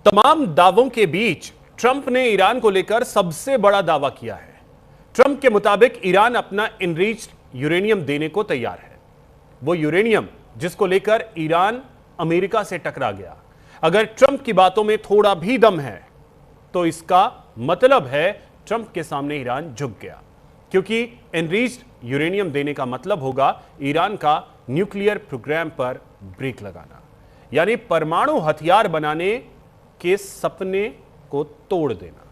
तमाम दावों के बीच ट्रंप ने ईरान को लेकर सबसे बड़ा दावा किया है। ट्रंप के मुताबिक ईरान अपना इनरिच्ड यूरेनियम देने को तैयार है। वो यूरेनियम जिसको लेकर ईरान अमेरिका से टकरा गया। अगर ट्रंप की बातों में थोड़ा भी दम है तो इसका मतलब है ट्रंप के सामने ईरान झुक गया, क्योंकि एनरिच्ड यूरेनियम देने का मतलब होगा ईरान का न्यूक्लियर प्रोग्राम पर ब्रेक लगाना, यानी परमाणु हथियार बनाने के सपने को तोड़ देना।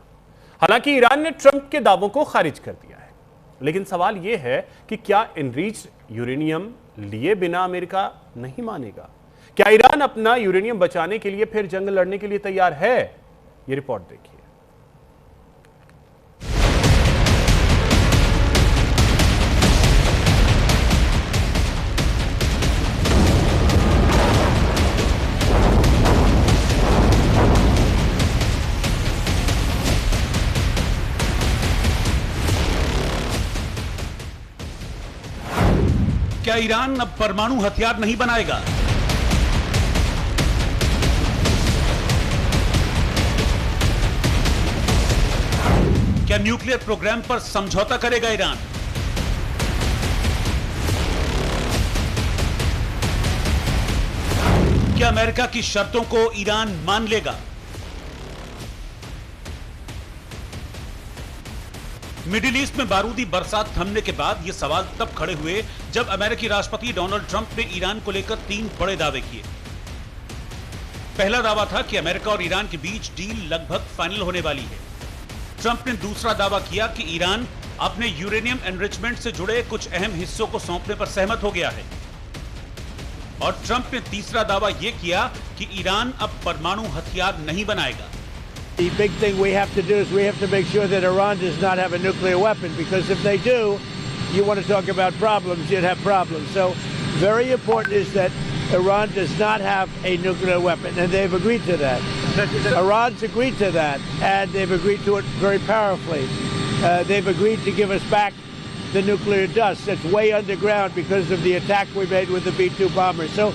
हालांकि ईरान ने ट्रंप के दावों को खारिज कर दिया है, लेकिन सवाल यह है कि क्या एनरिच्ड यूरेनियम लिए बिना अमेरिका नहीं मानेगा? क्या ईरान अपना यूरेनियम बचाने के लिए फिर जंग लड़ने के लिए तैयार है? यह रिपोर्ट देखिए। क्या ईरान अब परमाणु हथियार नहीं बनाएगा? क्या न्यूक्लियर प्रोग्राम पर समझौता करेगा ईरान? क्या अमेरिका की शर्तों को ईरान मान लेगा? मिडिल ईस्ट में बारूदी बरसात थमने के बाद ये सवाल तब खड़े हुए जब अमेरिकी राष्ट्रपति डोनाल्ड ट्रंप ने ईरान को लेकर 3 बड़े दावे किए। पहला दावा था कि अमेरिका और ईरान के बीच डील लगभग फाइनल होने वाली है। ट्रंप ने दूसरा दावा किया कि ईरान अपने यूरेनियम एनरिचमेंट से जुड़े कुछ अहम हिस्सों को सौंपने पर सहमत हो गया है। और ट्रंप ने तीसरा दावा यह किया कि ईरान अब परमाणु हथियार नहीं बनाएगा। The big thing we have to do is we have to make sure that Iran does not have a nuclear weapon, because if they do, you want to talk about problems, you'd have problems. So very important is that Iran does not have a nuclear weapon, and they've agreed to that. Iran's agreed to that, and they've agreed to it very powerfully. They've agreed to give us back the nuclear dust that's way underground because of the attack we made with the B-2 bombers. So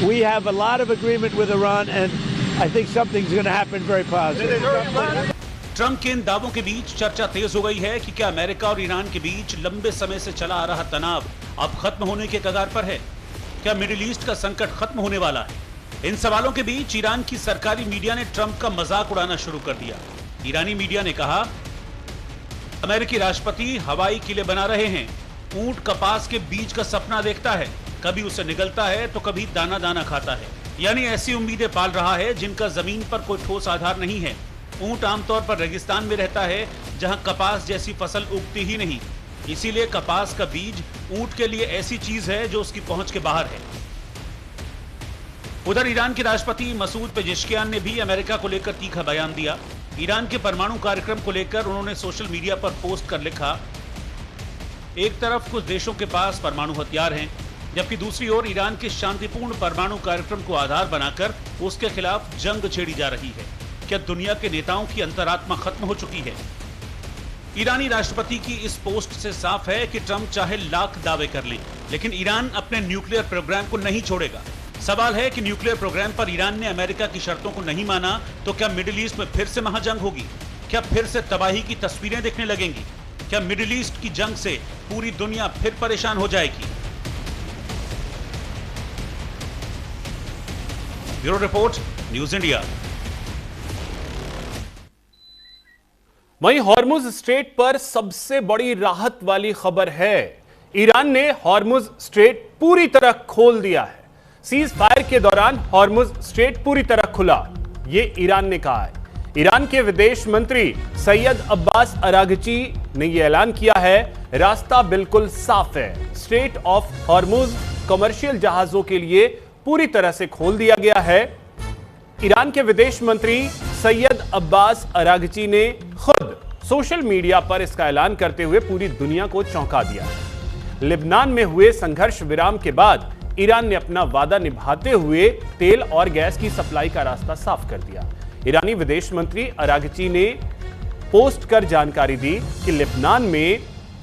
we have a lot of agreement with Iran, and I think something's going to happen very positive. Trump के इन दावों के बीच चर्चा तेज हो गई है कि क्या America और ईरान के बीच लंबे समय से चला आ रहा तनाव अब खत्म होने के कगार पर है? क्या मिडिल ईस्ट का संकट खत्म होने वाला है? इन सवालों के बीच ईरान की सरकारी मीडिया ने ट्रंप का मजाक उड़ाना शुरू कर दिया। ईरानी मीडिया ने कहा, अमेरिकी राष्ट्रपति हवाई किले बना रहे हैं। ऊंट कपास के बीज का सपना देखता है, कभी उसे निगलता है तो कभी दाना दाना खाता है। यानी ऐसी उम्मीदें पाल रहा है जिनका जमीन पर कोई ठोस आधार नहीं है। ऊंट आमतौर पर रेगिस्तान में रहता है जहां कपास जैसी फसल उगती ही नहीं, इसीलिए कपास का बीज ऊंट के लिए ऐसी चीज है जो उसकी पहुंच के बाहर है। उधर ईरान के राष्ट्रपति मसूद पेजेश्कियान ने भी अमेरिका को लेकर तीखा बयान दिया। ईरान के परमाणु कार्यक्रम को लेकर उन्होंने सोशल मीडिया पर पोस्ट कर लिखा, एक तरफ कुछ देशों के पास परमाणु हथियार हैं, जबकि दूसरी ओर ईरान के शांतिपूर्ण परमाणु कार्यक्रम को आधार बनाकर उसके खिलाफ जंग छेड़ी जा रही है। क्या दुनिया के नेताओं की अंतरात्मा खत्म हो चुकी है? ईरानी राष्ट्रपति की इस पोस्ट से साफ है कि ट्रंप चाहे लाख दावे कर ले, लेकिन ईरान अपने न्यूक्लियर प्रोग्राम को नहीं छोड़ेगा। सवाल है कि न्यूक्लियर प्रोग्राम पर ईरान ने अमेरिका की शर्तों को नहीं माना तो क्या मिडिल ईस्ट में फिर से महाजंग होगी? क्या फिर से तबाही की तस्वीरें दिखने लगेंगी? क्या मिडिल ईस्ट की जंग से पूरी दुनिया फिर परेशान हो जाएगी? Bureau report, news India. वहीं हॉर्मुज स्ट्रेट पर सबसे बड़ी राहत वाली खबर है। ईरान ने हॉर्मुज स्ट्रेट पूरी तरह खोल दिया है। सीज फायर के दौरान हॉर्मुज स्ट्रेट पूरी तरह खुला, यह ईरान ने कहा है। ईरान के विदेश मंत्री सैयद अब्बास अरागची ने यह ऐलान किया है, रास्ता बिल्कुल साफ है। स्ट्रेट ऑफ हॉर्मुज कमर्शियल जहाजों के लिए पूरी तरह से खोल दिया गया है। ईरान के विदेश मंत्री सैयद अब्बास अरागची ने खुद सोशल मीडिया पर इसका ऐलान करते हुए पूरी दुनिया को चौंका दिया। लेबनान में हुए संघर्ष विराम के बाद ईरान ने अपना वादा निभाते हुए तेल और गैस की सप्लाई का रास्ता साफ कर दिया। ईरानी विदेश मंत्री अरागची ने पोस्ट कर जानकारी दी कि लेबनान में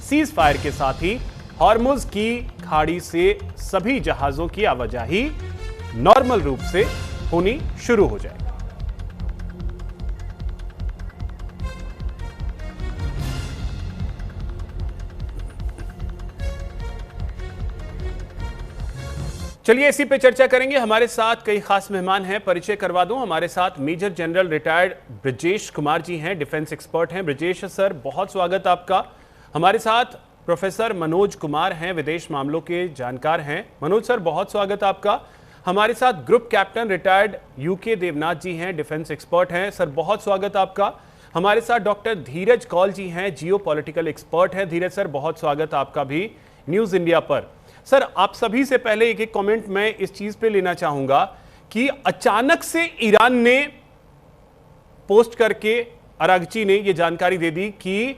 सीज फायर के साथ ही हॉर्मुज की खाड़ी से सभी जहाजों की आवाजाही नॉर्मल रूप से होनी शुरू हो जाएगी। चलिए इसी पे चर्चा करेंगे। हमारे साथ कई खास मेहमान हैं, परिचय करवा दूं। हमारे साथ major general retired Brajesh Kumar ji हैं, डिफेंस एक्सपर्ट हैं। ब्रजेश सर, बहुत स्वागत आपका। हमारे साथ प्रोफेसर मनोज कुमार हैं, विदेश मामलों के जानकार हैं। मनोज सर, बहुत स्वागत आपका। हमारे साथ group captain retired UK Devnath ji हैं, डिफेंस एक्सपर्ट हैं। सर, बहुत स्वागत आपका। हमारे साथ डॉक्टर धीरज कौल जी हैं, जियो पॉलिटिकल एक्सपर्ट हैं। धीरज सर, बहुत स्वागत आपका भी न्यूज इंडिया पर। सर, आप सभी से पहले एक कमेंट मैं इस चीज पे लेना चाहूंगा कि अचानक से ईरान ने पोस्ट करके अरागची ने यह जानकारी दे दी कि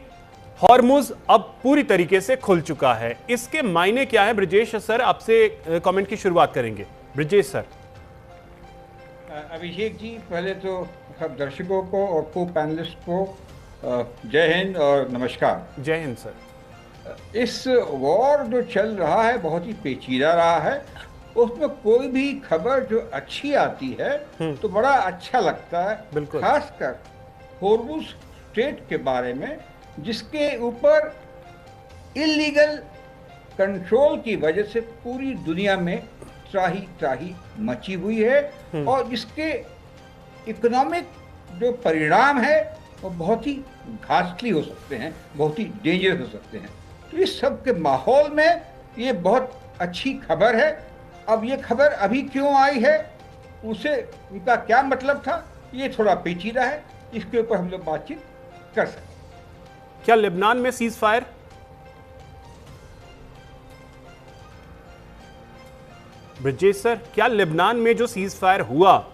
हॉर्मुज अब पूरी तरीके से खुल चुका है। इसके मायने क्या है? ब्रजेश सर, आपसे कमेंट की शुरुआत करेंगे। ब्रजेश सर। अभिषेक जी, पहले तो सब दर्शकों को और को पैनलिस्ट को जय हिंद और नमस्कार। जय हिंद सर। इस वॉर जो चल रहा है बहुत ही पेचीदा रहा है। उसमें कोई भी खबर जो अच्छी आती है तो बड़ा अच्छा लगता है, बिल्कुल। खासकर हॉर्मुज स्ट्रेट के बारे में, जिसके ऊपर इलीगल कंट्रोल की वजह से पूरी दुनिया में त्राही त्राही मची हुई है और जिसके इकोनॉमिक जो परिणाम है वो बहुत ही घातकी हो सकते हैं, बहुत ही डेंजरस हो सकते हैं। तो इस सब के माहौल में ये बहुत अच्छी खबर है। अब ये खबर अभी क्यों आई है, उसे उनका क्या मतलब था, ये थोड़ा पेचीदा है। इसके ऊपर हम लोग बातचीत कर सकते। क्या लेबनान में सीज फायर? ब्रजेश सर, क्या लेबनान में जो सीज फायर हुआ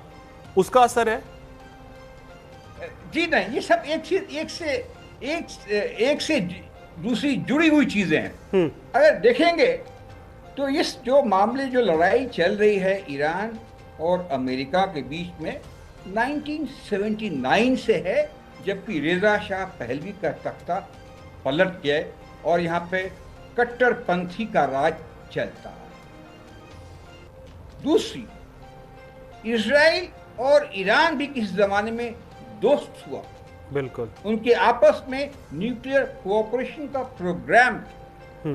उसका असर है? जी नहीं, ये सब एक से दूसरी जुड़ी हुई चीजें हैं। अगर देखेंगे तो इस जो मामले, जो लड़ाई चल रही है ईरान और अमेरिका के बीच में 1979 से है, जबकि रेजा शाह पहलवी का तख्ता पलट गया और यहाँ पे कट्टरपंथी का राज चलता है। दूसरी, इजराइल और ईरान भी किस जमाने में दोस्त हुआ, बिल्कुल। उनके आपस में न्यूक्लियर कोऑपरेशन का प्रोग्राम था।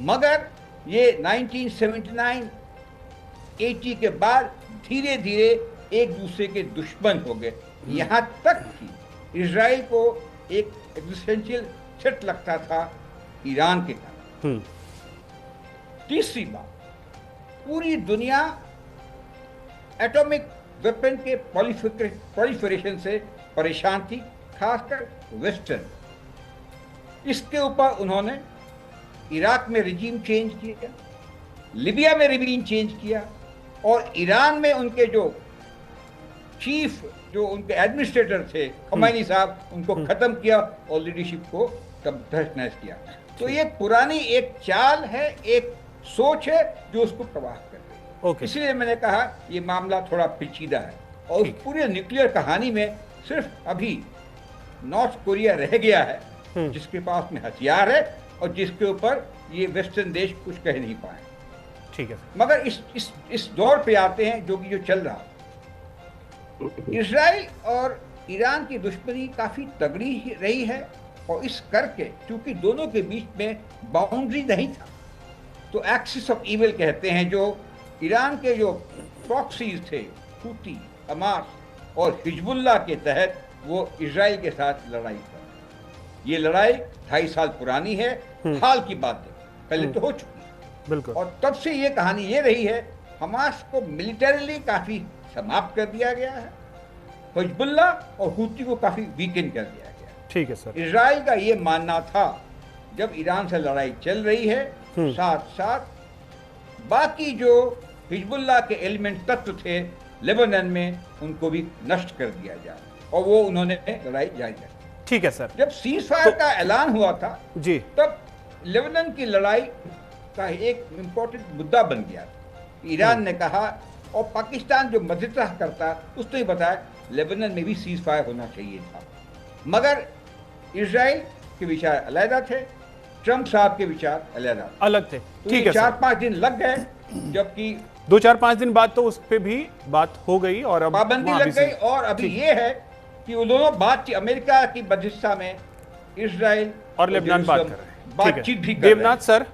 मगर ये 1979-80 के बाद धीरे धीरे एक दूसरे के दुश्मन हो गए। यहाँ तक कि इजराइल को एक एग्जिस्टेंशियल थ्रेट लगता था ईरान के कारण। तीसरी बात, पूरी दुनिया एटॉमिक वेपन के प्रोलिफरेशन से परेशान थी, खासकर वेस्टर्न। इसके ऊपर उन्होंने इराक में रिजीम चेंज किया, लिबिया में रिजीम चेंज किया और ईरान में उनके जो चीफ, जो उनके एडमिनिस्ट्रेटर थे खमैनी साहब, उनको खत्म किया और लीडरशिप को तब तहस-नहस किया। तो ये पुरानी एक चाल है, एक सोच है जो उसको प्रवाह कर रही है। इसलिए मैंने कहा ये मामला थोड़ा पेचीदा है और उस पूरी न्यूक्लियर कहानी में सिर्फ अभी नॉर्थ कोरिया रह गया है जिसके पास में हथियार है और जिसके ऊपर ये वेस्टर्न देश कुछ कह नहीं पाए। ठीक है। मगर इस दौर पे आते हैं जो कि जो चल रहा है। इजराइल और ईरान की दुश्मनी काफी तगड़ी रही है और इस करके क्योंकि दोनों के बीच में बाउंड्री नहीं था, तो एक्सिस ऑफ इविल कहते हैं, जो ईरान के जो प्रॉक्सीज थे, हूती, हमास और हिजबुल्लाह के तहत वो इजराइल के साथ लड़ाई कर। ये लड़ाई 2.5 साल पुरानी है, हाल की बात है, पहले तो हो चुकी है। बिल्कुल। और तब से ये कहानी ये रही है, हमास को मिलिटरीली काफी समाप्त कर दिया गया है, हिजबुल्लाह और हूती को काफी वीकेंड कर दिया गया। ठीक है सर। इजराइल का ये मानना था जब ईरान से लड़ाई चल रही है, साथ साथ बाकी जो हिजबुल्लाह के एलिमेंट तत्व थे लेबनान में, उनको भी नष्ट कर दिया जाए और वो उन्होंने लड़ाई जारी रखी। ठीक है सर। जब सीज फायर का ऐलान हुआ था जी, तब लेबनान की लड़ाई का एक इम्पोर्टेंट मुद्दा बन गया। ईरान ने कहा और पाकिस्तान जो मध्यस्थता करता उसने बताया लेबनान में भी सीज फायर होना चाहिए था, मगर इजराइल के विचार अलग थे, ट्रंप साहब के विचार अलग थे। तो ठीक है। 4-5 दिन लग गए, जबकि 2-4-5 दिन बाद तो उस पे भी बात हो गई और अब पाबंदी लग गई। और अभी ये है कि वो दोनों बातचीत, अमेरिका की मध्यस्थता में इजराइल और लेबनान बात कर रहे हैं, बातचीत भी कर देवनाथ सर,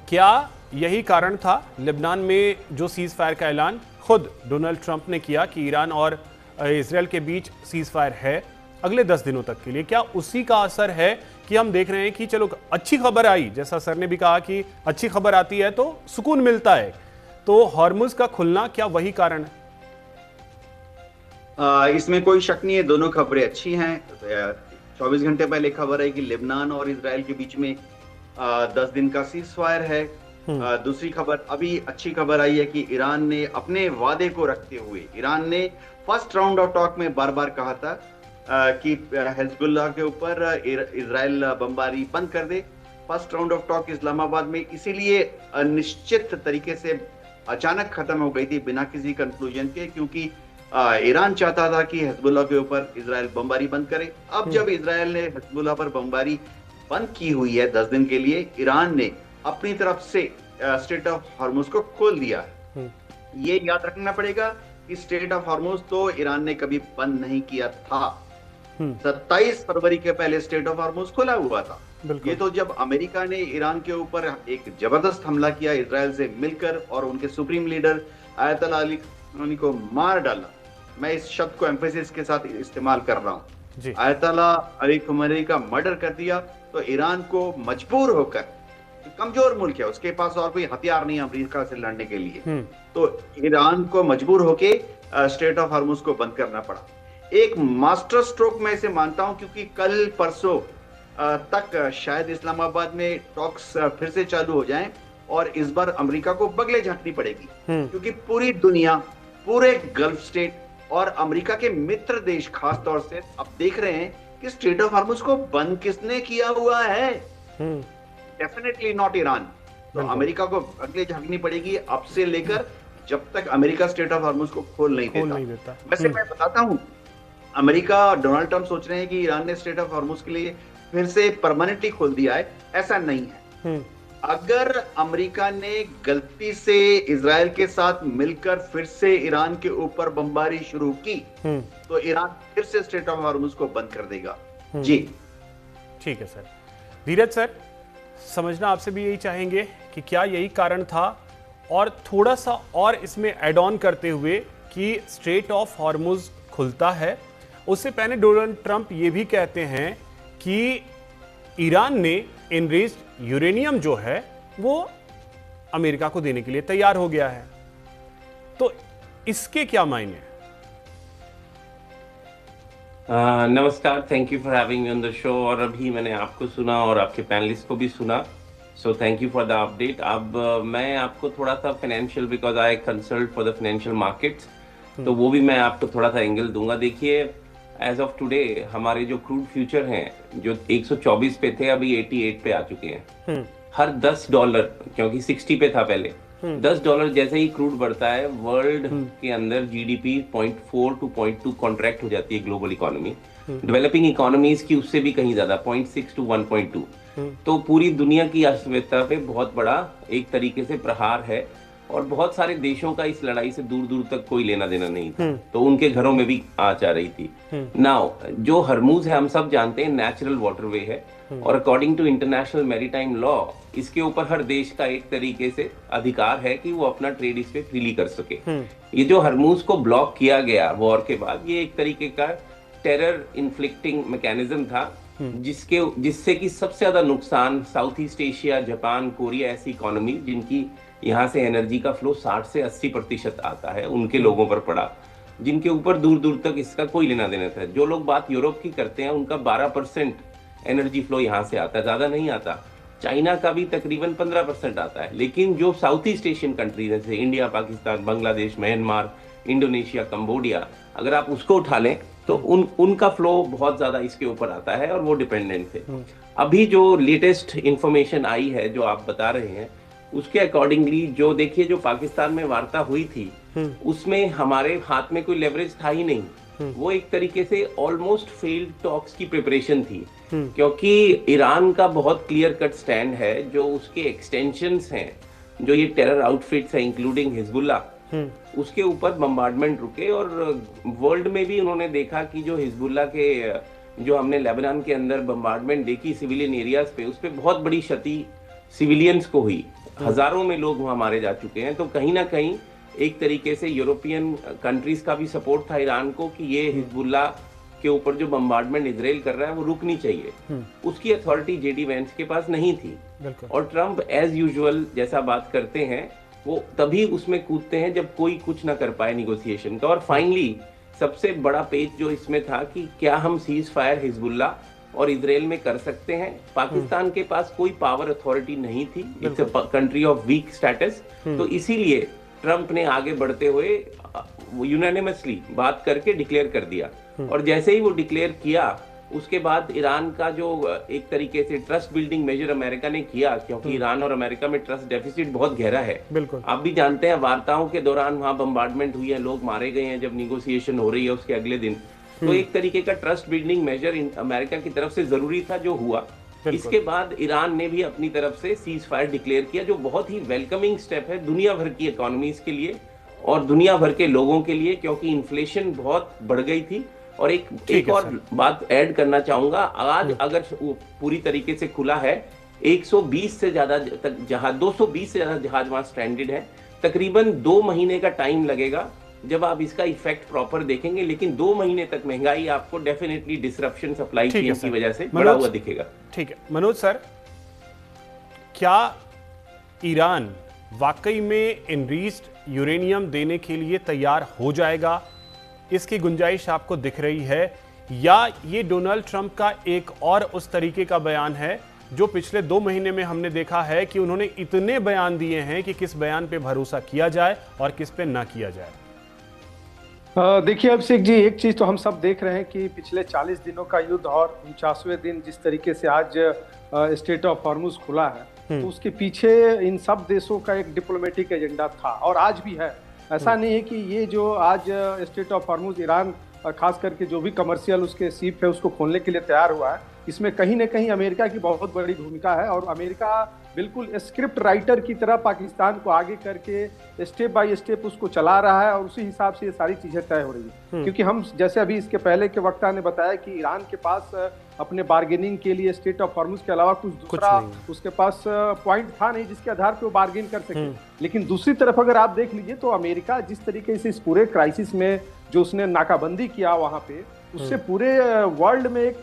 क्या यही कारण था लेबनान में जो सीज फायर का ऐलान खुद डोनाल्ड ट्रंप ने किया कि ईरान और इजराइल के बीच सीज फायर है अगले 10 दिनों तक के लिए। क्या उसी का असर है कि हम देख रहे हैं कि चलो अच्छी खबर आई, जैसा सर ने भी कहा कि अच्छी खबर आती है तो सुकून मिलता है, तो हॉर्मुज का खुलना क्या वही कारण है? इसमें कोई शक नहीं है, दोनों खबरें अच्छी हैं। 24 घंटे पहले खबर है कि लेबनान और इजराइल के बीच में 10 दिन का सीज फायर है। दूसरी खबर, अभी अच्छी खबर आई है कि ईरान ने अपने वादे को रखते हुए, ईरान ने फर्स्ट राउंड ऑफ टॉक में बार बार कहा था कि हिजबुल्लाह के ऊपर इजराइल बमबारी बंद कर दे। First round of talk Islamabad में इसीलिए निश्चित तरीके से अचानक खत्म हो गई थी बिना किसी कंक्लूजन के, क्योंकि ईरान चाहता था कि हिजबुल्लाह के ऊपर इजराइल बमबारी बंद करे। अब जब इजराइल ने हिजबुल्लाह पर बमबारी बंद की हुई है 10 दिन के लिए, ईरान ने अपनी तरफ से स्ट्रेट ऑफ हॉर्मुज को खोल दिया है। ये याद रखना पड़ेगा कि स्ट्रेट ऑफ हॉर्मुज तो ईरान ने कभी बंद नहीं किया था। 27 फरवरी के पहले स्ट्रेट ऑफ हॉर्मुज खुला हुआ था। ये तो जब अमेरिका ने ईरान के ऊपर एक जबरदस्त हमला किया इजराइल से मिलकर और उनके सुप्रीम लीडर आयतुल्लाह अली खamenei को मार डाला, मैं इस शब्द को एम्फेसिस के साथ इस्तेमाल कर रहा हूँ, आयतुल्लाह अली खamenei का मर्डर कर दिया, तो ईरान को मजबूर होकर, कमजोर मुल्क है, उसके पास और कोई हथियार नहीं है अमेरिका से लड़ने के लिए, तो ईरान को मजबूर होके स्ट्रेट ऑफ हॉर्मुज को बंद करना पड़ा। एक मास्टर स्ट्रोक मैं इसे मानता हूं, क्योंकि कल परसों तक शायद इस्लामाबाद में टॉक्स फिर से चालू हो जाएं और इस बार अमेरिका को बगले झांकनी पड़ेगी, क्योंकि पूरी दुनिया, पूरे गल्फ स्टेट और अमेरिका के मित्र देश खास तौर से अब देख रहे हैं कि स्ट्रेट ऑफ हॉर्मुज को बंद किसने किया हुआ है। Definitely not Iran. तो अमेरिका को बगले झांकनी पड़ेगी अब से लेकर जब तक अमेरिका स्ट्रेट ऑफ हॉर्मुज को खोल नहीं देता। वैसे मैं बताता हूं, अमेरिका, डोनाल्ड ट्रंप सोच रहे हैं कि ईरान ने स्ट्रेट ऑफ हॉर्मुज के लिए फिर से परमानेंटली खोल दिया है, ऐसा नहीं है। अगर अमेरिका ने गलती से इजराइल के साथ मिलकर फिर से ईरान के ऊपर बमबारी शुरू की तो ईरान फिर से स्ट्रेट ऑफ हॉर्मुज को बंद कर देगा। जी ठीक है सर। धीरज सर, समझना आपसे भी यही चाहेंगे कि क्या यही कारण था, और थोड़ा सा और इसमें एड ऑन करते हुए कि स्ट्रेट ऑफ हॉर्मुज खुलता है, उससे पहले डोनाल्ड ट्रंप ये भी कहते हैं कि ईरान ने एनरिच्ड यूरेनियम जो है वो अमेरिका को देने के लिए तैयार हो गया है, तो इसके क्या मायने? नमस्कार, thank you for having me on the show. और अभी मैंने आपको सुना और आपके पैनलिस्ट को भी सुना, so thank you for the update. अब मैं आपको थोड़ा सा financial, because I consult for the financial markets, तो वो भी मैं आपको थोड़ा सा एंगल दूंगा। देखिए, एज ऑफ टुडे हमारे जो क्रूड फ्यूचर हैं जो 124 पे थे, अभी 88 पे आ चुके हैं। हर $10, क्योंकि 60 पे था पहले, $10 जैसे ही क्रूड बढ़ता है, वर्ल्ड के अंदर जीडीपी 0.4 to 0.2 कॉन्ट्रैक्ट हो जाती है ग्लोबल इकोनॉमी। डेवलपिंग इकोनॉमीज की उससे भी कहीं ज्यादा, 0.6 to 1.2। तो पूरी दुनिया की अर्थव्यवस्था पे बहुत बड़ा एक तरीके से प्रहार है, और बहुत सारे देशों का इस लड़ाई से दूर दूर तक कोई लेना देना नहीं था, तो उनके घरों में भी आंच आ रही थी। नाउ जो हरमुज है, हम सब जानते हैं नेचुरल वाटरवे है, और according to international maritime law इसके ऊपर हर देश का एक तरीके से अधिकार है कि वो अपना ट्रेड इस पे फ्रीली कर सके। ये जो हरमुज को ब्लॉक किया गया वॉर के बाद, ये एक तरीके का टेरर इन्फ्लिक्टिंग मैकेनिज्म था, जिससे कि सबसे ज्यादा नुकसान south east Asia, Japan, Korea, ऐसी इकोनॉमी जिनकी यहाँ से एनर्जी का फ्लो 60 से 80% आता है, उनके लोगों पर पड़ा, जिनके ऊपर दूर दूर तक इसका कोई लेना देना था। जो लोग बात यूरोप की करते हैं, उनका 12% एनर्जी फ्लो यहाँ से आता है, ज्यादा नहीं आता। चाइना का भी तकरीबन 15% आता है, लेकिन जो साउथ ईस्ट एशियन कंट्रीज जैसे India, Pakistan, Bangladesh, Myanmar, Indonesia, Cambodia, अगर आप उसको उठा लें तो उनका फ्लो बहुत ज्यादा इसके ऊपर आता है और वो डिपेंडेंट थे। अभी जो लेटेस्ट इंफॉर्मेशन आई है जो आप बता रहे हैं, उसके अकॉर्डिंगली जो देखिए, जो पाकिस्तान में वार्ता हुई थी उसमें हमारे हाथ में कोई लेवरेज था ही नहीं। वो एक तरीके से ऑलमोस्ट फेल्ड टॉक्स की प्रिपरेशन थी, क्योंकि ईरान का बहुत क्लियर कट स्टैंड है, जो उसके एक्सटेंशंस हैं, जो ये टेरर आउटफिट्स हैं इंक्लूडिंग हिजबुल्ला, उसके ऊपर बम्बार्डमेंट रुके। और वर्ल्ड में भी उन्होंने देखा कि जो हिजबुल्ला के, जो हमने लेबनान के अंदर बम्बार्डमेंट देखी सिविलियन एरियाज पे, उस पर बहुत बड़ी क्षति सिविलियंस को हुई, हजारों में लोग वहां मारे जा चुके हैं। तो कहीं ना कहीं एक तरीके से यूरोपियन कंट्रीज का भी सपोर्ट था ईरान को कि ये हिजबुल्ला के ऊपर जो बम्बार्डमेंट इजराइल कर रहा है वो रुकनी चाहिए। उसकी अथॉरिटी जेडी वेंस के पास नहीं थी, और ट्रम्प एज यूजुअल जैसा बात करते हैं वो तभी उसमें कूदते हैं जब कोई कुछ ना कर पाए निगोसिएशन का। और फाइनली सबसे बड़ा पेच जो इसमें था कि क्या हम सीज फायर हिजबुल्ला और इजराइल में कर सकते हैं। पाकिस्तान के पास कोई पावर अथॉरिटी नहीं थी, it's a country of weak states. तो इसीलिए ट्रम्प ने आगे बढ़ते हुए यूनानिमसली बात करके डिक्लेयर कर दिया, और जैसे ही वो डिक्लेयर किया उसके बाद ईरान का जो एक तरीके से ट्रस्ट बिल्डिंग मेजर अमेरिका ने किया, क्योंकि ईरान और अमेरिका में ट्रस्ट डेफिसिट बहुत गहरा है। बिल्कुल, आप भी जानते हैं वार्ताओं के दौरान वहां बम्बार्डमेंट हुई है, लोग मारे गए हैं जब निगोसिएशन हो रही है उसके अगले दिन। तो एक तरीके का ट्रस्ट बिल्डिंग मेजर अमेरिका की तरफ से जरूरी था जो हुआ। इसके बाद ईरान ने भी अपनी तरफ से सीज फायर डिक्लेयर किया, जो बहुत ही वेलकमिंग स्टेप है दुनिया भर की इकोनॉमीज के लिए और दुनिया भर के लोगों के लिए, क्योंकि इन्फ्लेशन बहुत बढ़ गई थी। और एक और बात ऐड करना चाहूंगा, आज अगर पूरी तरीके से खुला है 120 से ज्यादा जहाज, 220 से ज्यादा जहाज वहां स्ट्रैंडेड है। तकरीबन 2 महीने का टाइम लगेगा जब आप इसका इफेक्ट प्रॉपर देखेंगे, लेकिन 2 महीने तक महंगाई आपको डेफिनेटली डिसरप्शन सप्लाई चेन की वजह से बढ़ा हुआ दिखेगा। ठीक है मनोज सर, क्या ईरान वाकई में एनरिच्ड यूरेनियम देने के लिए तैयार हो जाएगा? इसकी गुंजाइश आपको दिख रही है, या ये डोनाल्ड ट्रंप का एक और उस तरीके का बयान है जो पिछले 2 महीने में हमने देखा है कि उन्होंने इतने बयान दिए हैं कि किस बयान पे भरोसा किया जाए और किस पे ना किया जाए? देखिए अभिषेक जी, एक चीज तो हम सब देख रहे हैं कि पिछले 40 दिनों का युद्ध और 49वें दिन जिस तरीके से आज स्ट्रेट ऑफ हॉर्मुज खुला है, तो उसके पीछे इन सब देशों का एक डिप्लोमेटिक एजेंडा था और आज भी है। ऐसा नहीं है कि ये जो आज स्ट्रेट ऑफ हॉर्मुज ईरान खास करके जो भी कमर्शियल उसके सीप है उसको खोलने के लिए तैयार हुआ है, इसमें कहीं ना कहीं अमेरिका की बहुत बड़ी भूमिका है। और अमेरिका बिल्कुल स्क्रिप्ट राइटर की तरह पाकिस्तान को आगे करके स्टेप बाय स्टेप उसको चला रहा है, और उसी हिसाब से ये सारी चीजें तय हो रही है। क्योंकि हम जैसे अभी इसके पहले के वक्ता ने बताया कि ईरान के पास अपने बार्गेनिंग के लिए स्ट्रेट ऑफ हॉर्मुज के अलावा कुछ दूसरा उसके पास पॉइंट था नहीं जिसके आधार पर वो बार्गेन कर सके। लेकिन दूसरी तरफ अगर आप देख लीजिए तो अमेरिका जिस तरीके से इस पूरे क्राइसिस में जो उसने नाकाबंदी किया वहां पे, उससे पूरे वर्ल्ड में एक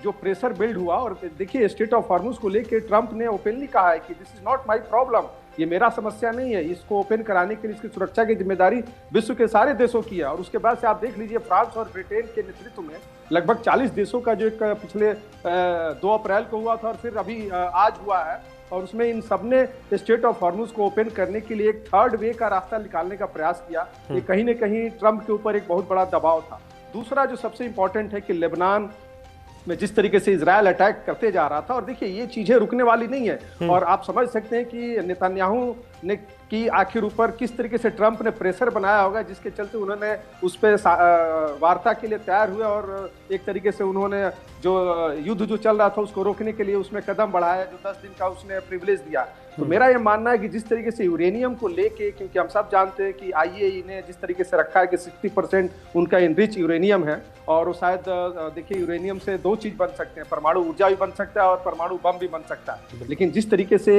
जो प्रेशर बिल्ड हुआ। और देखिए स्ट्रेट ऑफ हॉर्मुज को लेके ट्रंप ने ओपनली कहा है कि this is not my problem, ये मेरा समस्या नहीं है, इसको ओपन कराने के लिए इसकी सुरक्षा की जिम्मेदारी विश्व के सारे देशों की है। और उसके बाद से आप देख लीजिए फ्रांस और ब्रिटेन के नेतृत्व में लगभग 40 देशों का जो एक पिछले 2 अप्रैल को हुआ था और फिर अभी आज हुआ है, और उसमें इन सब ने स्ट्रेट ऑफ हॉर्मुज को ओपन करने के लिए एक थर्ड वे का रास्ता निकालने का प्रयास किया। ये कहीं ना कहीं ट्रंप के ऊपर एक बहुत बड़ा दबाव था। दूसरा जो सबसे इंपॉर्टेंट है कि लेबनान में जिस तरीके से इजराइल अटैक करते जा रहा था, और देखिए ये चीजें रुकने वाली नहीं है। और आप समझ सकते हैं कि नेतन्याहू ने की आखिर ऊपर किस तरीके से ट्रंप ने प्रेशर बनाया होगा, जिसके चलते उन्होंने उस पर वार्ता के लिए तैयार हुए और एक तरीके से उन्होंने जो युद्ध जो चल रहा था उसको रोकने के लिए उसमें कदम बढ़ाया, जो 10 दिन का उसने प्रिविलेज दिया। तो मेरा ये मानना है कि जिस तरीके से यूरेनियम को लेके, क्योंकि हम सब जानते हैं कि आईएई ने जिस तरीके से रखा है कि 60% उनका इनरिच यूरेनियम है, और वो शायद देखिए यूरेनियम से 2 चीज बन सकते हैं, परमाणु ऊर्जा भी बन सकता है और परमाणु बम भी बन सकता है। लेकिन जिस तरीके से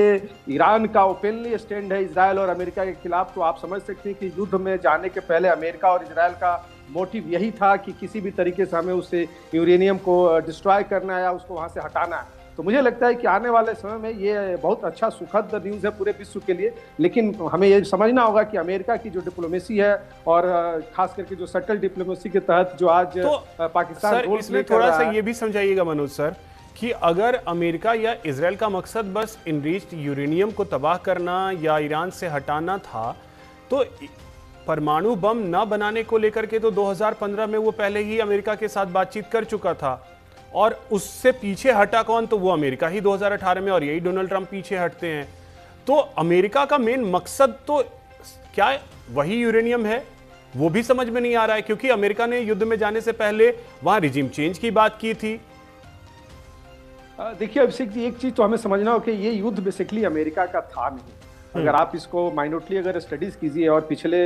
ईरान का ओपनली स्टैंड है इजराइल और अमेरिका के खिलाफ, तो आप समझ सकते हैं कि युद्ध में जाने के पहले अमेरिका और इजराइल का मोटिव यही था कि किसी भी तरीके से हमें उससे यूरेनियम को डिस्ट्रॉय करना है या उसको वहां से हटाना है। तो मुझे लगता है कि आने वाले समय में ये बहुत अच्छा सुखद न्यूज है पूरे विश्व के लिए। लेकिन हमें ये समझना होगा कि अमेरिका की जो डिप्लोमेसी है और खास करके जो सटल डिप्लोमेसी के तहत जो आज पाकिस्तान सर, इसमें थोड़ा सा ये भी समझाइएगा मनोज सर कि अगर अमेरिका या इजराइल का मकसद बस इनरिच्ड यूरेनियम को तबाह करना या ईरान से हटाना था, तो परमाणु बम न बनाने को लेकर के तो 2015 में वो पहले ही अमेरिका के साथ बातचीत कर चुका था, और उससे पीछे हटा कौन? तो वो अमेरिका ही 2018 में, और यही डोनाल्ड ट्रंप पीछे हटते हैं। तो अमेरिका का मेन मकसद तो क्या वही यूरेनियम है? वो भी समझ में नहीं आ रहा है, क्योंकि अमेरिका ने युद्ध में जाने से पहले वहां रिजीम चेंज की बात की थी। देखिए अभिषेक जी, एक चीज तो हमें समझना हो कि ये युद्ध बेसिकली अमेरिका का था नहीं। अगर आप इसको माइन्यूटली अगर स्टडीज कीजिए, और पिछले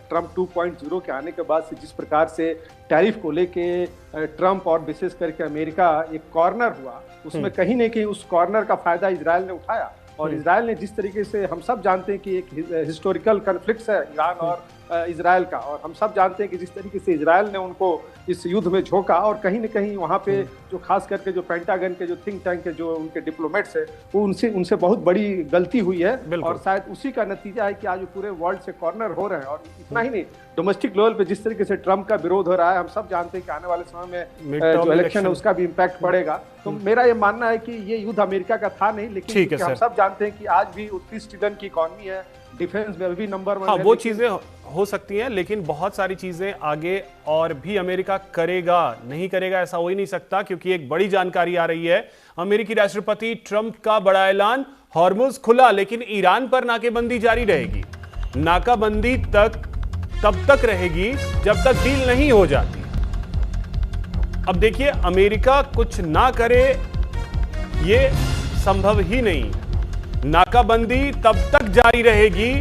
ट्रंप 2.0 के आने के बाद से जिस प्रकार से टैरिफ को लेके ट्रंप और विशेष करके अमेरिका एक कॉर्नर हुआ, उसमें कहीं न कहीं उस कॉर्नर का फायदा इजराइल ने उठाया। और इजराइल ने जिस तरीके से, हम सब जानते हैं कि एक हिस्टोरिकल कन्फ्लिक्ट है ईरान और इजराइल का, और हम सब जानते हैं कि जिस तरीके से इजराइल ने उनको इस युद्ध में झोंका, और कहीं न कहीं वहाँ पे जो खास करके जो पेंटागन के जो थिंक टैंक के जो उनके डिप्लोमेट्स है, वो उनसे बहुत बड़ी गलती हुई है, और शायद उसी का नतीजा है कि आज पूरे वर्ल्ड से कॉर्नर हो रहे हैं। और इतना ही नहीं, डोमेस्टिक लेवल पे जिस तरीके से ट्रम्प का विरोध हो रहा है, हम सब जानते हैं कि आने वाले समय में जो इलेक्शन है उसका भी इम्पैक्ट पड़ेगा। तो मेरा ये मानना है कि ये युद्ध अमेरिका का था नहीं, लेकिन हम सब जानते हैं कि आज भी उत्कृष्ट ट्रिलियन की इकोनॉमी है, डिफेंस में भी नंबर 1 है। वो चीजें हो सकती हैं, लेकिन बहुत सारी चीजें आगे और भी अमेरिका करेगा, नहीं करेगा ऐसा हो ही नहीं सकता, क्योंकि एक बड़ी जानकारी आ रही है। अमेरिकी राष्ट्रपति ट्रंप का बड़ा ऐलान, हॉर्मुज खुला लेकिन ईरान पर नाकेबंदी जारी रहेगी। नाकाबंदी तब तक रहेगी जब तक डील नहीं हो जाती। अब देखिए, अमेरिका कुछ ना करे ये संभव ही नहीं। नाकाबंदी तब तक जारी रहेगी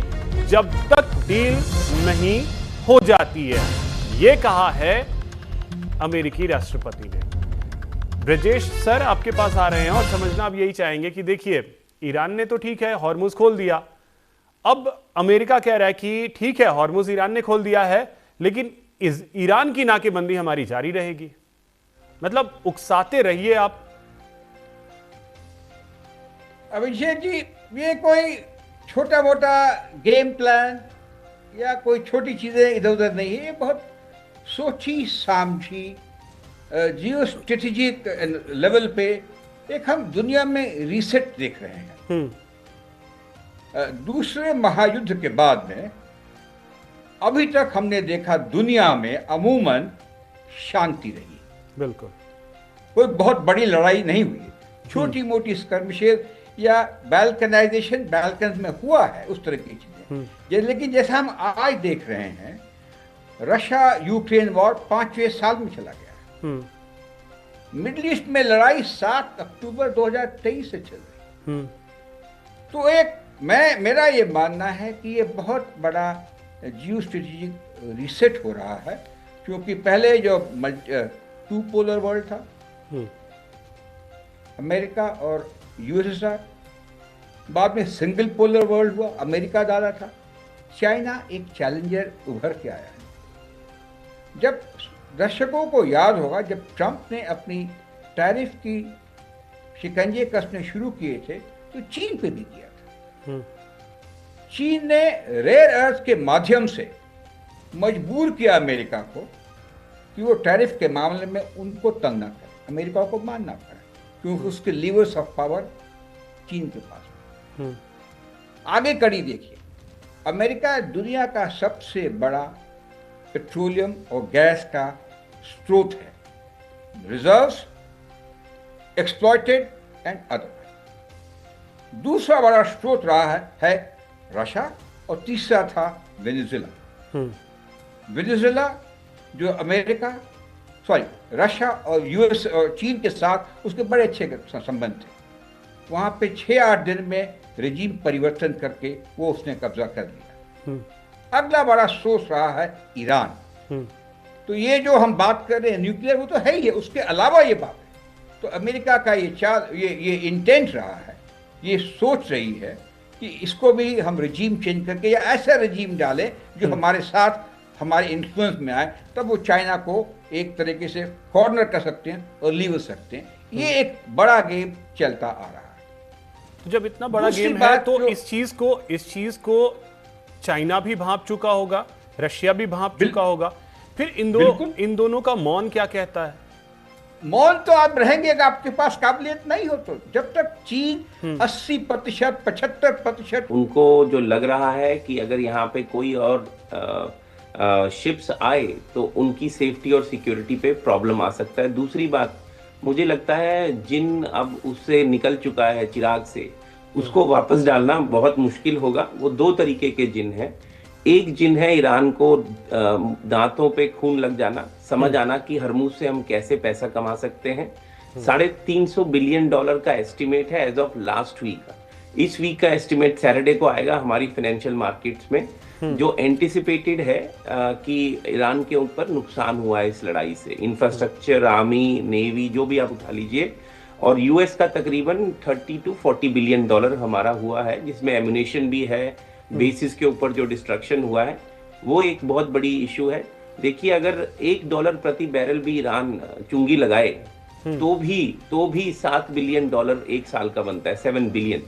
जब तक डील नहीं हो जाती है, यह कहा है अमेरिकी राष्ट्रपति ने। ब्रजेश सर आपके पास आ रहे हैं और समझना आप यही चाहेंगे कि देखिए, ईरान ने तो ठीक है हॉर्मुज खोल दिया, अब अमेरिका कह रहा है कि ठीक है हॉर्मुज ईरान ने खोल दिया है, लेकिन ईरान की नाकेबंदी हमारी जारी रहेगी। मतलब उकसाते रहिए आप। अभिषेक जी, ये कोई छोटा मोटा गेम प्लान या कोई छोटी चीजें इधर उधर नहीं है, ये बहुत सोची समझी जियो स्ट्रेटेजिक लेवल पे एक हम दुनिया में रीसेट देख रहे हैं। दूसरे महायुद्ध के बाद में अभी तक हमने देखा दुनिया में अमूमन शांति रही, बिल्कुल कोई बहुत बड़ी लड़ाई नहीं हुई, छोटी मोटी स्कर्मिशेज या बैल्कनाइजेशन बैल्कन में हुआ है, उस तरह की चीजें। लेकिन जैसा हम आज देख रहे हैं, रशिया यूक्रेन वॉर 5वें साल में चला गया है। मिडिल ईस्ट में लड़ाई 7 अक्टूबर 2023 से चल रही। तो एक मेरा ये मानना है कि ये बहुत बड़ा जियो स्ट्रेटेजिक रीसेट हो रहा है, क्योंकि पहले जो 2 पोलर वर्ल्ड था, अमेरिका और यूएसएसआर, बाद में सिंगल पोलर वर्ल्ड हुआ, अमेरिका दादा था, चाइना एक चैलेंजर उभर के आया है। जब दर्शकों को याद होगा, जब ट्रंप ने अपनी टैरिफ की शिकंजे कसने शुरू किए थे, तो चीन पे भी किया था। चीन ने रेयर अर्थ के माध्यम से मजबूर किया अमेरिका को कि वो टैरिफ के मामले में उनको तंग ना करे, अमेरिका को मानना पड़े, क्योंकि उसके लीवर्स ऑफ पावर चीन के पास। आगे कड़ी देखिए, अमेरिका दुनिया का सबसे बड़ा पेट्रोलियम और गैस का स्रोत है, रिजर्व्स, एक्सप्लॉइटेड एंड अदर। दूसरा बड़ा स्रोत रहा है रशिया, और तीसरा था वेनेजुएला। वेनेजुएला जो रशिया और यूएस और चीन के साथ उसके बड़े अच्छे संबंध थे। वहां पे 6-8 दिन में रेजिम परिवर्तन करके वो उसने कब्जा कर लिया। अगला बड़ा सोर्स रहा है ईरान। तो ये जो हम बात कर रहे हैं न्यूक्लियर, वो तो है ही है, उसके अलावा ये बात है। तो अमेरिका का ये इंटेंट रहा है, ये सोच रही है कि इसको भी हम रेजिम चेंज करके या ऐसा रेजिम डालें जो हमारे साथ हमारे इन्फ्लुएंस में आए, तब वो चाइना को एक तरीके से कॉर्नर कर सकते हैं और लीवर सकते हैं। ये एक बड़ा गेम चलता आ रहा है। तो जब इतना बड़ा गेम है, तो इस चीज को चाइना भी भांप चुका होगा, रशिया भी भांप चुका होगा। फिर इन दोनों का मौन क्या कहता है? मौन तो आप रहेंगे अगर आपके पास काबिलियत नहीं हो तो। जब तक चीन 80%, 75% उनको जो लग रहा है कि अगर यहाँ पे कोई और शिप्स आए तो उनकी सेफ्टी और सिक्योरिटी पे प्रॉब्लम आ सकता है। दूसरी बात, मुझे लगता है जिन अब उससे निकल चुका है चिराग से, उसको वापस डालना बहुत मुश्किल होगा। वो 2 तरीके के जिन हैं। एक जिन है ईरान को दांतों पे खून लग जाना, समझ आना कि हरमुज से हम कैसे पैसा कमा सकते हैं। $350 बिलियन का एस्टिमेट है एज ऑफ लास्ट वीक। इस वीक का एस्टिमेट सैटरडे को आएगा हमारी फाइनेंशियल मार्केट्स में, जो एंटिसिपेटेड है कि ईरान के ऊपर नुकसान हुआ है इस लड़ाई से। इंफ्रास्ट्रक्चर, आर्मी, नेवी, जो भी आप उठा लीजिए, और यूएस का तकरीबन 30 to 40 बिलियन डॉलर हमारा हुआ है, जिसमें एम्यूनेशन भी है, बेसिस के ऊपर जो डिस्ट्रक्शन हुआ है वो एक बहुत बड़ी इशू है। देखिए, अगर $1 प्रति बैरल भी ईरान चुंगी लगाए तो भी 7 बिलियन डॉलर एक साल का बनता है, 7 बिलियन।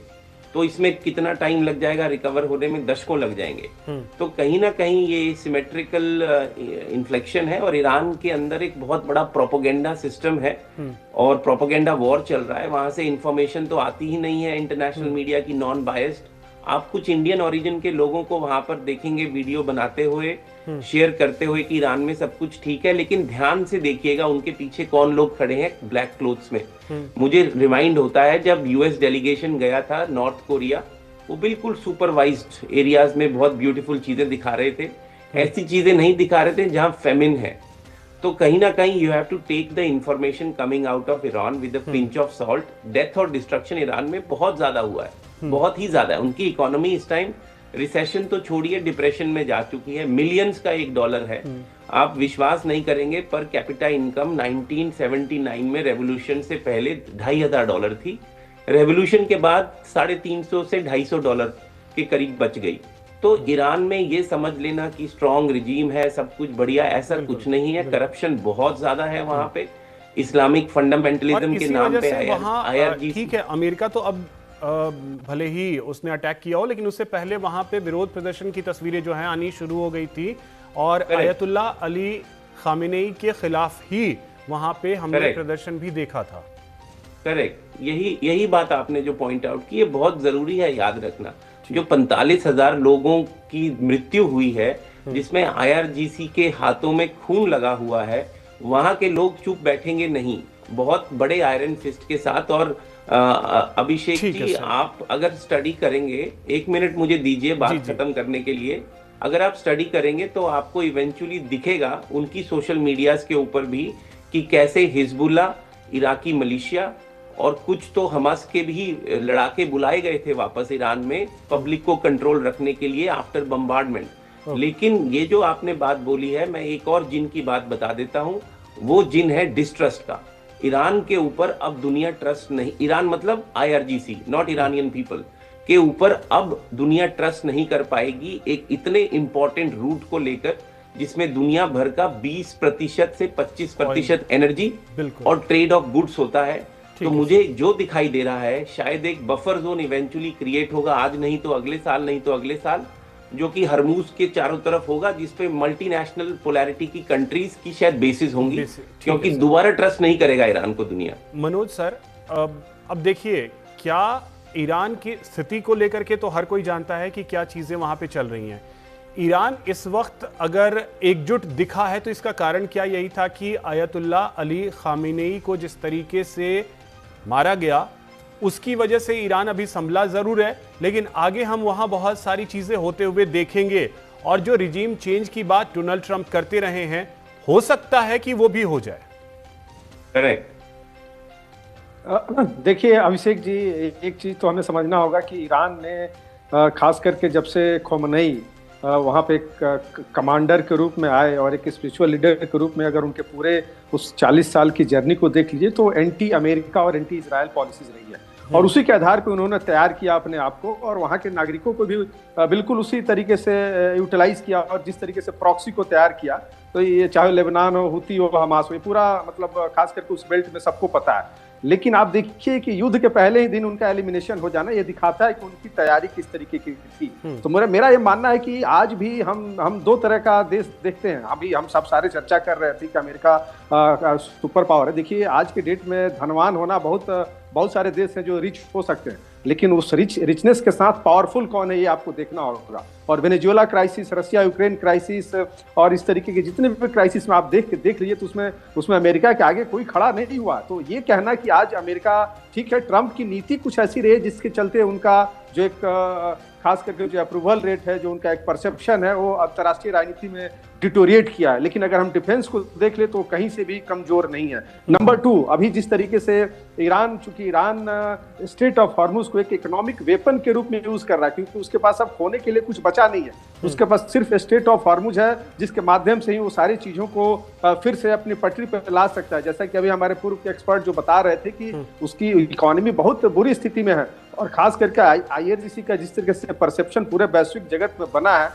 तो इसमें कितना टाइम लग जाएगा रिकवर होने में? दशकों लग जाएंगे। तो कहीं ना कहीं ये सिमेट्रिकल इन्फ्लेक्शन है और ईरान के अंदर एक बहुत बड़ा प्रोपोगेंडा सिस्टम है और प्रोपोगेंडा वॉर चल रहा है। वहां से इंफॉर्मेशन तो आती ही नहीं है इंटरनेशनल मीडिया की, नॉन बायस्ड। आप कुछ इंडियन ओरिजिन के लोगों को वहां पर देखेंगे वीडियो बनाते हुए, शेयर करते हुए कि ईरान में सब कुछ ठीक है, लेकिन ध्यान से देखिएगा उनके पीछे कौन लोग खड़े हैं ब्लैक क्लोथ्स में। मुझे रिमाइंड होता है जब यूएस डेलीगेशन गया था नॉर्थ कोरिया, वो बिल्कुल सुपरवाइज्ड एरियाज में बहुत ब्यूटीफुल चीजें दिखा रहे थे, ऐसी चीजें नहीं दिखा रहे थे जहां फेमिन है। तो कहीं ना कहीं you have to take the information coming out of Iran with a pinch of salt. Death और डिस्ट्रक्शन ईरान में बहुत ज्यादा हुआ है, बहुत ही ज्यादा है। उनकी इकोनॉमी इस टाइम रिसेशन तो छोड़िए, डिप्रेशन में जा चुकी है। मिलियंस का $1 है। आप विश्वास नहीं करेंगे, पर कैपिटा इनकम 1979 में रेवोल्यूशन से पहले $2,500 थी। रेवोल्यूशन के बाद 350 से $250 के करीब बच गई। तो ईरान में ये समझ लेना कि स्ट्रॉन्ग रिजीम है, सब कुछ बढ़िया, ऐसा कुछ नहीं है। करप्शन बहुत ज्यादा है वहां पे, इस्लामिक फंडामेंटलिज्म के नाम पे IRGC। ठीक है, अमेरिका तो अब भले ही उसने अटैक किया हो, लेकिन उससे पहले वहां पे विरोध प्रदर्शन की तस्वीरें जो हैं आनी शुरू हो गई थी और अयतुल्ला अली खामेनेई के खिलाफ ही वहां पे हमने प्रदर्शन भी देखा था। करेक्ट, यही बात आपने जो पॉइंट आउट की, ये बहुत जरूरी है याद रखना। जो 45,000 लोगों की मृत्यु हुई है, जिसमें IRGC के हाथों में खून लगा हुआ है, वहां के लोग चुप बैठेंगे नहीं, बहुत बड़े आयरन फिस्ट के साथ। और अभिषेक जी, आप अगर स्टडी करेंगे, 1 मिनट मुझे दीजिए बात खत्म करने के लिए। अगर आप स्टडी करेंगे तो आपको इवेंचुअली दिखेगा उनकी सोशल मीडियाज के ऊपर भी कि कैसे हिजबुल्ला, इराकी मलेशिया और कुछ तो हमास के भी लड़ाके बुलाए गए थे वापस ईरान में पब्लिक को कंट्रोल रखने के लिए आफ्टर बम्बार्डमेंट। लेकिन ये जो आपने बात बोली है, मैं एक और जिन की बात बता देता हूँ। वो जिन है डिस्ट्रस्ट का। ईरान के ऊपर अब दुनिया ट्रस्ट नहीं, ईरान मतलब IRGC, नॉट ईरानियन पीपल के ऊपर अब दुनिया ट्रस्ट नहीं कर पाएगी एक इतने इंपॉर्टेंट रूट को लेकर, जिसमें दुनिया भर का 20% से 25% एनर्जी और ट्रेड ऑफ गुड्स होता है। तो मुझे जो दिखाई दे रहा है, शायद एक बफर जोन इवेंचुअली क्रिएट होगा, आज नहीं तो अगले साल, नहीं तो अगले साल, जो कि हरमूज के चारों तरफ होगा, जिसपे मल्टीनेशनल पोलैरिटी की कंट्रीज की शायद बेसिस होंगी, क्योंकि दोबारा ट्रस्ट नहीं करेगा ईरान को दुनिया। मनोज सर, अब देखिए, क्या ईरान की स्थिति को लेकर के तो हर कोई जानता है कि क्या चीजें वहां पे चल रही हैं। ईरान इस वक्त अगर एकजुट दिखा है तो इसका कारण क्या यही था कि अयतुल्ला अली खामेनेई को जिस तरीके से मारा गया, उसकी वजह से ईरान अभी संभला जरूर है, लेकिन आगे हम वहां बहुत सारी चीजें होते हुए देखेंगे। और जो रिजीम चेंज की बात डोनाल्ड ट्रंप करते रहे हैं, हो सकता है कि वो भी हो जाए। करेक्ट। देखिए अभिषेक जी, एक चीज तो हमें समझना होगा कि ईरान ने खास करके जब से खोमेनी वहाँ पे एक कमांडर के रूप में आए और एक स्पिरिचुअल लीडर के रूप में, अगर उनके पूरे उस 40 साल की जर्नी को देख लीजिए तो एंटी अमेरिका और एंटी इजराइल पॉलिसीज रही है। और उसी के आधार पर उन्होंने तैयार किया अपने आप को और वहाँ के नागरिकों को भी बिल्कुल उसी तरीके से यूटिलाइज किया। और जिस तरीके से प्रॉक्सी को तैयार किया, तो ये चाहे लेबनान हो, हुती हो, हमास हो, पूरा मतलब खास करके उस बेल्ट में सबको पता है। लेकिन आप देखिए कि युद्ध के पहले ही दिन उनका एलिमिनेशन हो जाना, ये दिखाता है कि उनकी तैयारी किस तरीके की थी। तो मेरा ये मानना है कि आज भी हम दो तरह का देश देखते हैं। अभी हम सब सारे चर्चा कर रहे थे कि अमेरिका सुपर पावर है। देखिए आज के डेट में धनवान होना बहुत सारे देश हैं जो रिच हो सकते हैं, लेकिन उस रिचनेस के साथ पावरफुल कौन है ये आपको देखना होगा। और Venezuela crisis, Russia Ukraine crisis और इस तरीके के जितने भी क्राइसिस में आप देख लीजिए तो उसमें अमेरिका के आगे कोई खड़ा नहीं हुआ। तो ये कहना कि आज अमेरिका, ठीक है, ट्रंप की नीति कुछ ऐसी रही जिसके चलते उनका जो एक खास करके जो अप्रूवल रेट है, जो उनका एक परसेप्शन है, वो अंतर्राष्ट्रीय राजनीति में डिटोरिएट किया है, लेकिन अगर हम डिफेंस को देख ले तो कहीं से भी कमजोर नहीं है। नंबर 2, अभी जिस तरीके से ईरान, चूंकि ईरान स्ट्रेट ऑफ हॉर्मुज को एक इकोनॉमिक वेपन के रूप में यूज कर रहा है, क्योंकि उसके पास अब खोने के लिए कुछ बचा नहीं है, उसके पास सिर्फ स्ट्रेट ऑफ हॉर्मुज है जिसके माध्यम से ही वो सारी चीजों को फिर से अपनी पटरी पर ला सकता है। जैसा कि अभी हमारे पूर्व के एक्सपर्ट जो बता रहे थे कि उसकी इकोनॉमी बहुत बुरी स्थिति में है, और खास करके आईआरजीसी का जिस तरीके से परसेप्शन पूरे वैश्विक जगत में बना है,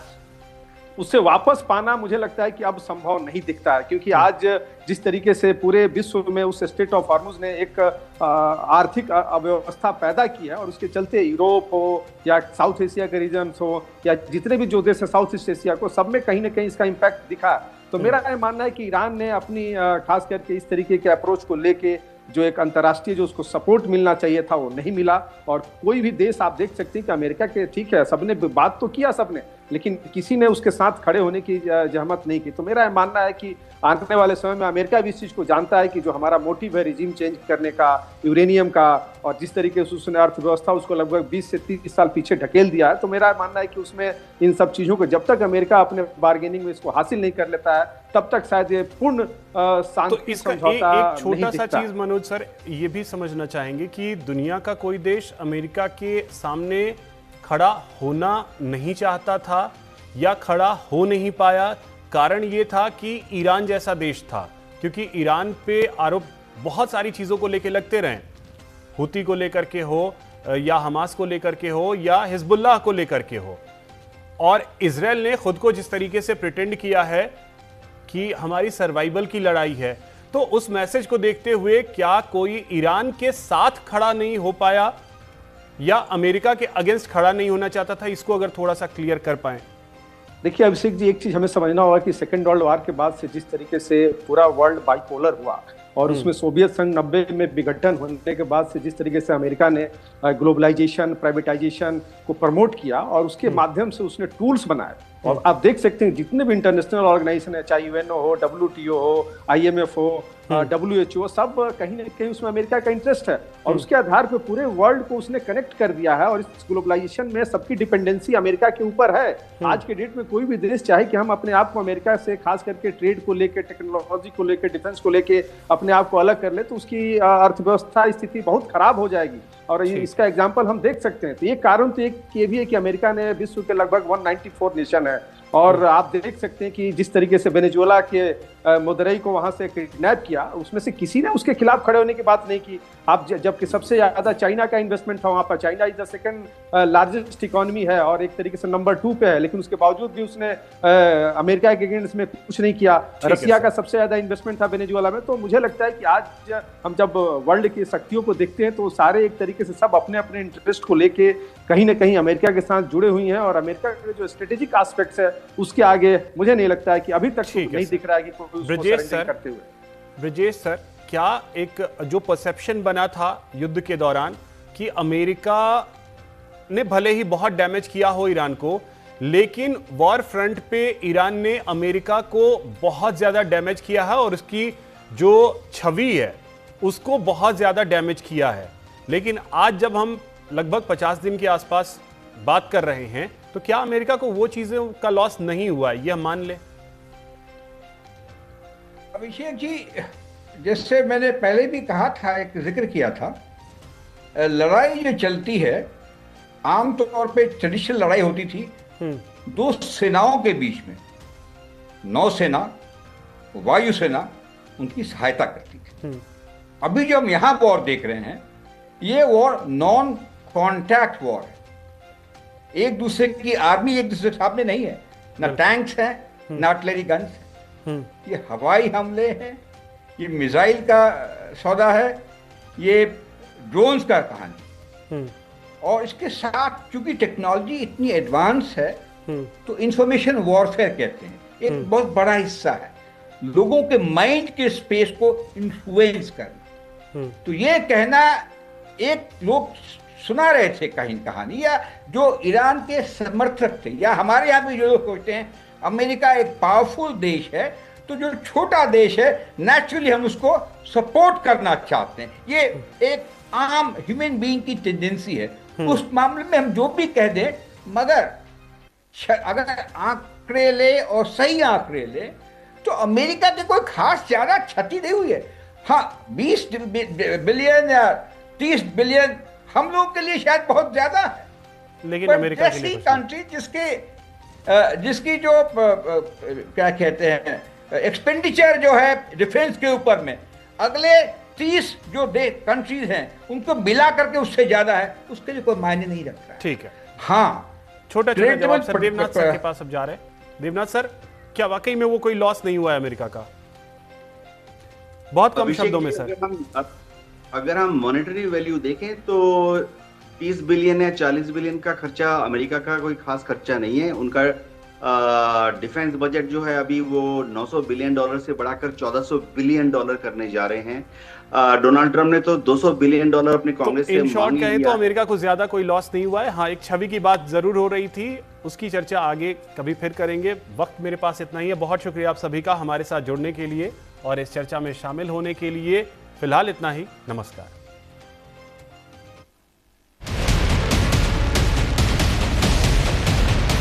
उससे वापस पाना मुझे लगता है कि अब संभव नहीं दिखता है, क्योंकि आज जिस तरीके से पूरे विश्व में उस स्ट्रेट ऑफ हॉर्मुज ने एक आर्थिक अव्यवस्था पैदा की है, और उसके चलते यूरोप हो या साउथ एशिया के रीजन हो या जितने भी जो देश है साउथ ईस्ट एशिया को, सब में कहीं ना कहीं इसका इम्पैक्ट दिखा। तो मेरा ये मानना है कि ईरान ने अपनी खास करके इस तरीके के अप्रोच को लेके जो एक अंतर्राष्ट्रीय जो उसको सपोर्ट मिलना चाहिए था वो नहीं मिला। और कोई भी देश आप देख सकते हैं कि अमेरिका के, ठीक है सबने बात तो किया सबने, लेकिन किसी ने उसके साथ खड़े होने की जहमत नहीं की। तो मेरा मानना है कि आने वाले समय में अमेरिका भी इस चीज को जानता है कि जो हमारा मोटिव है रिजीम चेंज करने का, यूरेनियम का, और जिस तरीके से उसने अर्थव्यवस्था उसको लगभग 20 से 30 साल पीछे ढकेल दिया है, तो मेरा मानना है कि उसमें इन सब चीजों को जब तक अमेरिका अपने बार्गेनिंग में इसको हासिल नहीं कर लेता है, तब तक शायद ये पूर्ण तो इसका एक छोटा सा चीज मनोज सर ये भी समझना चाहेंगे कि दुनिया का कोई देश अमेरिका के सामने खड़ा होना नहीं चाहता था या खड़ा हो नहीं पाया। कारण ये था कि ईरान जैसा देश था, क्योंकि ईरान पे आरोप बहुत सारी चीजों को लेकर लगते रहे, हुती को लेकर के हो या हमास को लेकर के हो या हिजबुल्लाह को लेकर के हो, और इजराइल ने खुद को जिस तरीके से प्रिटेंड किया है कि हमारी सर्वाइवल की लड़ाई है, तो उस मैसेज को देखते हुए क्या कोई ईरान के साथ खड़ा नहीं हो पाया या अमेरिका के अगेंस्ट खड़ा नहीं होना चाहता था? इसको अगर थोड़ा सा क्लियर कर पाए। देखिए अभिषेक जी, एक चीज हमें समझना होगा कि सेकेंड वर्ल्ड वॉर के बाद से जिस तरीके से पूरा वर्ल्ड बाइपोलर हुआ, और उसमें सोवियत संघ 90 में विघटन होने के बाद से जिस तरीके से अमेरिका ने ग्लोबलाइजेशन, प्राइवेटाइजेशन को प्रमोट किया, और उसके माध्यम से उसने टूल्स बनाए, और आप देख सकते हैं जितने भी इंटरनेशनल ऑर्गेनाइजेशन है, चाहे यूएनओ हो, WTO हो, IMF हो, WHO, सब कहीं ना कहीं उसमें अमेरिका का इंटरेस्ट है, और उसके आधार पर पूरे वर्ल्ड को उसने कनेक्ट कर दिया है, और इस ग्लोबलाइजेशन में सबकी डिपेंडेंसी अमेरिका के ऊपर है। आज के डेट में कोई भी देश चाहे कि हम अपने आप को अमेरिका से खास करके ट्रेड को लेकर, टेक्नोलॉजी को लेकर, डिफेंस को लेकर अपने आप को अलग कर ले, तो उसकी अर्थव्यवस्था स्थिति बहुत खराब हो जाएगी, और इसका एग्जाम्पल हम देख सकते हैं। तो ये कारण तो एक ये भी है कि अमेरिका ने विश्व के लगभग 194 नेशन है, और आप देख सकते हैं कि जिस तरीके से वेनेजुएला के मुदरई को वहां से किडनैप किया, उसमें से किसी ने उसके खिलाफ खड़े होने की बात नहीं की। आप जबकि सबसे ज्यादा चाइना का इन्वेस्टमेंट था वहां पर, China is the second largest economy है और एक तरीके से नंबर 2 पे है, लेकिन उसके बावजूद भी उसने अमेरिका के अगेंस्ट में कुछ नहीं किया। रसिया का सबसे ज्यादा इन्वेस्टमेंट था वेनेजुएला में। तो मुझे लगता है कि आज हम जब वर्ल्ड की शक्तियों को देखते हैं तो सारे एक तरीके से सब अपने अपने इंटरेस्ट को लेके कहीं ना कहीं अमेरिका के साथ जुड़े हुई हैं, और अमेरिका के जो स्ट्रेटेजिक एस्पेक्ट्स है उसके आगे मुझे नहीं लगता है कि अभी तक नहीं दिख रहा है कि कोई उसको सरेंडर करते हुए। ब्रजेश सर, क्या एक जो परसेप्शन बना था युद्ध के दौरान कि अमेरिका ने भले ही बहुत डैमेज किया हो ईरान को, लेकिन वॉर फ्रंट पे ईरान ने अमेरिका को बहुत ज्यादा डैमेज किया है और उसकी जो छवि है उसको बहुत ज्यादा डैमेज किया है, लेकिन आज जब हम लगभग 50 दिन के आसपास बात कर रहे हैं तो क्या अमेरिका को वो चीजों का लॉस नहीं हुआ है, यह मान ले? अभिषेक जी, जैसे मैंने पहले भी कहा था, एक जिक्र किया था, लड़ाई जो चलती है आमतौर पे ट्रेडिशनल लड़ाई होती थी दो सेनाओं के बीच में, नौसेना, वायुसेना उनकी सहायता करती थी। अभी जो हम यहां वॉर देख रहे हैं, ये वॉर नॉन कॉन्टैक्ट वॉर है। एक दूसरे की आर्मी एक दूसरे के सामने नहीं है, ना टैंक्स हैं, ना आर्टिलरी गन्स हैं, ये हवाई हमले हैं, ये मिसाइल का सौदा है, ये ड्रोन्स का कहानी। और इसके साथ चूंकि टेक्नोलॉजी इतनी एडवांस है तो इंफॉर्मेशन वॉरफेयर कहते हैं, एक बहुत बड़ा हिस्सा है लोगों के माइंड के स्पेस को इन्फ्लुएंस करना। तो ये कहना, एक लोग सुना रहे थे कहीं कहानी, या जो ईरान के समर्थक थे, या हमारे यहाँ भी जो लोग सोचते हैं अमेरिका एक पावरफुल देश है तो जो छोटा देश है नेचुरली हम उसको सपोर्ट करना चाहते हैं, ये एक आम ह्यूमन बीइंग की टेंडेंसी है। उस मामले में हम जो भी कह दें, मगर अगर आंकड़े ले और सही आंकड़े ले तो अमेरिका की कोई खास ज्यादा क्षति नहीं हुई है। हाँ, 20 बिलियन या 30 बिलियन हम लोग के लिए शायद बहुत ज्यादा है, लेकिन अमेरिका के लिए कंट्री जिसकी जो क्या कहते हैं एक्सपेंडिचर जो है डिफेंस के ऊपर में अगले 30 जो कंट्रीज हैं उनको मिला करके उससे ज्यादा है, उसके लिए कोई मायने नहीं रखता है। ठीक है। हाँ, छोटा जवाब सर देवनाथ सर के पास अब जा रहे हैं। देवनाथ सर, क्या वाकई में वो कोई लॉस नहीं हुआ है अमेरिका का? बहुत कम शब्दों में सर। अगर हम मॉनेटरी वैल्यू देखें तो 30 बिलियन या 40 बिलियन का खर्चा अमेरिका का कोई खास खर्चा नहीं है। उनका डिफेंस बजट जो है अभी वो 900 बिलियन डॉलर से बढ़ाकर 1400 बिलियन डॉलर करने जा रहे हैं। डोनाल्ड ट्रंप ने तो 200 बिलियन डॉलर अपने कांग्रेस से मांग लिया। कहें तो अमेरिका को ज्यादा कोई लॉस नहीं हुआ है। हाँ, एक छवि की बात जरूर हो रही थी, उसकी चर्चा आगे कभी फिर करेंगे। वक्त मेरे पास इतना ही है। बहुत शुक्रिया आप सभी का हमारे साथ जुड़ने के लिए और इस चर्चा में शामिल होने के लिए। फिलहाल इतना ही। नमस्कार।